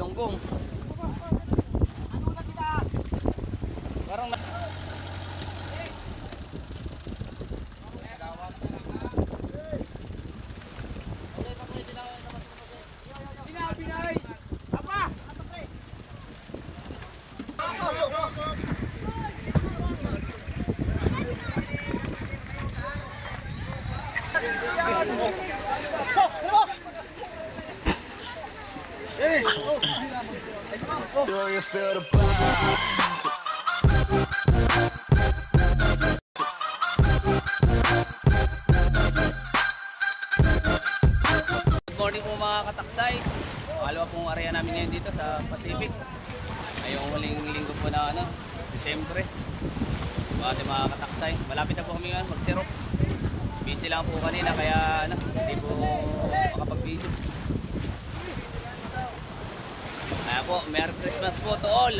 galunggong. Parang do you feel the vibes? Good morning po mga kataksay. Pangalawa pong area namin ngayon dito sa Pacific. Ngayong huling linggo po na Disyembre. Mga kataksay. Malapit na po kami mag-syrup. Busy lang po kanina kaya hindi po makapag-video. Ayan po, Merry Christmas po to all.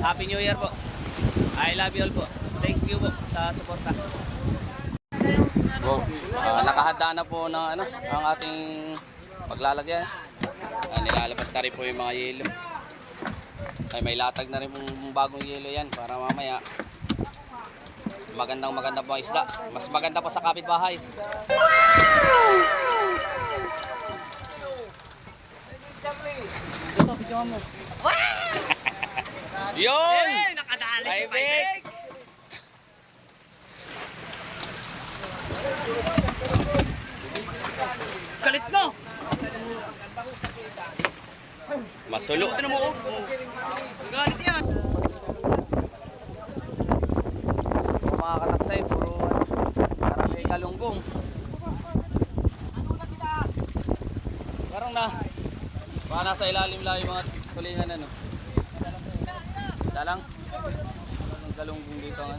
Happy New Year po. I love you all po. Thank you po sa suporta. Nakahanda na po ng ang ating paglalagyan. Nilalabas na rin po yung mga yelo. Ay, may latag na rin pong bagong yelo yan para mamaya maganda po ang isda. Mas maganda pa sa kapitbahay. Yun! Nakadali si Paibig! Kalit mo! Masulo! Ano mo? Galit yan! Mga kataksay, puro parang may galunggong. Parang baka nasa ilalim lang yung mga tulingan dalang galunggong dito ang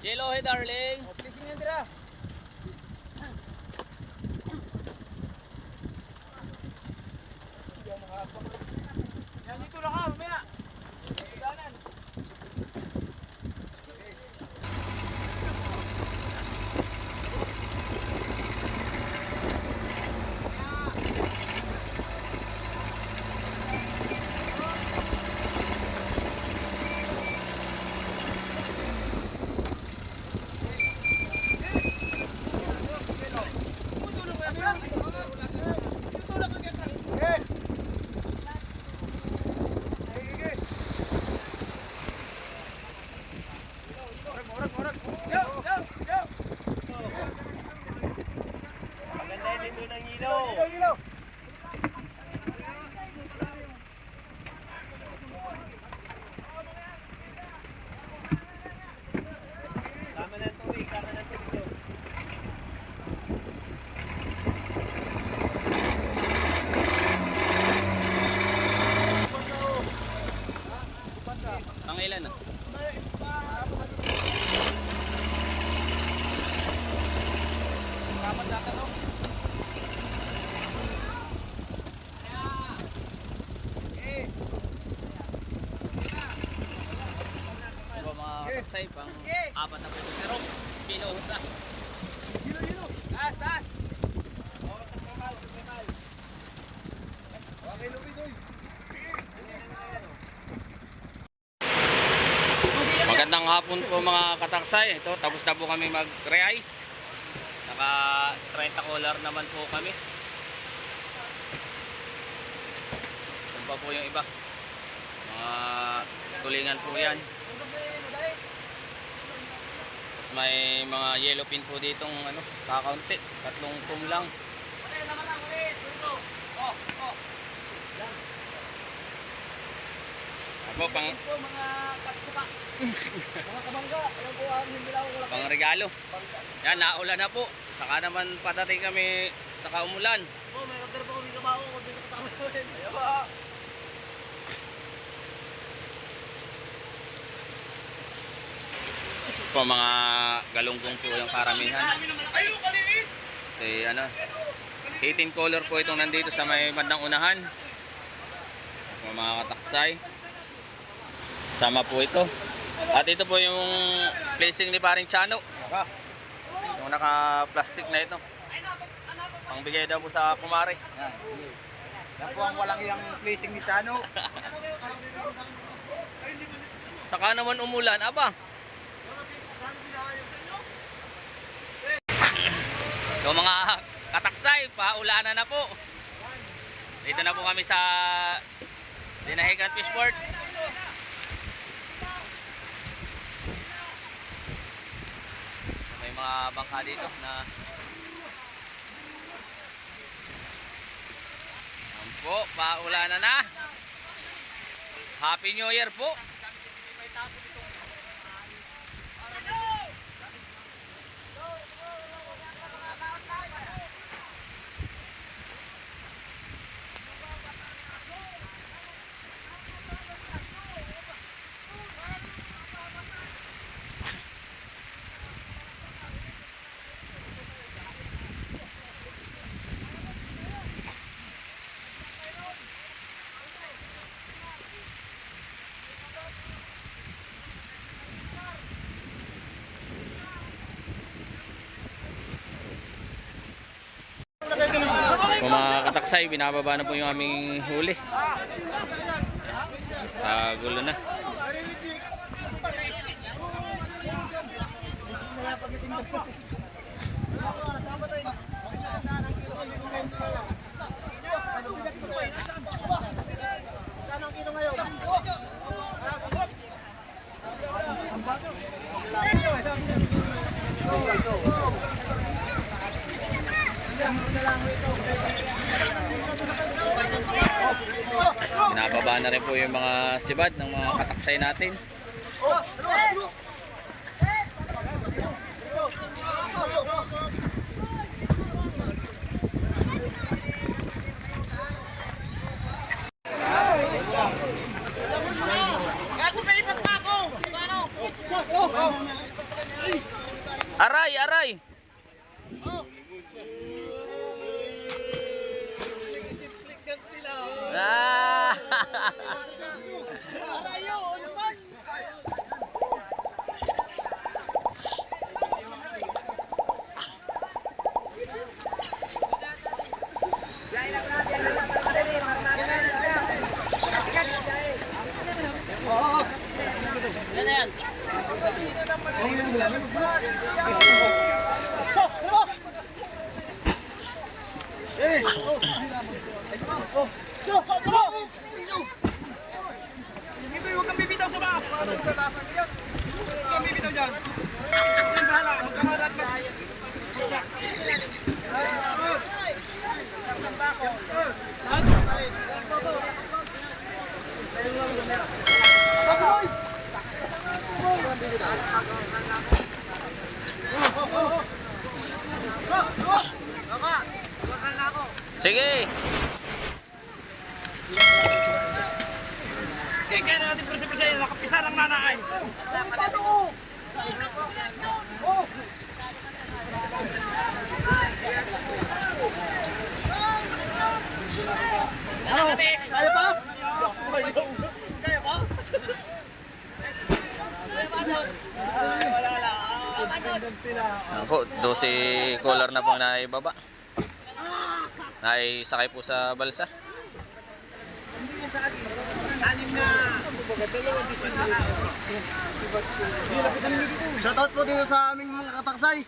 Hello, hey darling. Pleasing yan dira. Yan dito lang ha, mamaya. Danan. magtatanong. Ito mga kataksay, pang apat na peso sirop. Pinuhusa. Taas, taas! Magandang hapon po mga kataksay. Ito, tapos na po kami mag-re-ice. Naka 30 collar naman po kami. Ito pa po yung iba. Mga tulingan po yan. Tapos may mga yellow pin po ditong ano, kakaunti. 3 tum lang. Ako pang mga kaskupa. Mga kabangga, alam po ang himilaw ko lang. pang regalo. Yan, naulan na po. Saka naman padating kami sa kaumulan. Po, may order po kami kabaho ko dito katama namin. Ayaw ba? Po mga galunggong po yung karamihan. Ayaw, kaliit! Ano, 18 color po itong nandito sa may bandang unahan. Mga kataksay. Sama po ito. At ito po yung placing ni paring Chano. Yung naka-plastic na ito. Pangbigay daw po sa kumare. Yan po ang walang iyang placing ni Chano. Saka naman umulan, aba. So mga kataksay, paulanan na po. Dito na po kami sa Dinahican Fishport. May mga bangka dito na yan po, paulanan na. Happy New Year po. Kung mga kataksay, binababa na po yung aming huli. Gulo na. Nababa na rin po yung mga sibad ng mga kataksay natin. Aray, aray! Ah! Huwag kang bibitaw sa mga. Huwag kang bibitaw dyan. Saan bahala? Huwag kang malat mag... Sige! Kaya natin presi-presi, nakapisa lang nanaay. Ayan po, 12 collar na pong naibaba. Naisakay po sa balsa. Shoutout po dito sa aming mga kataksay.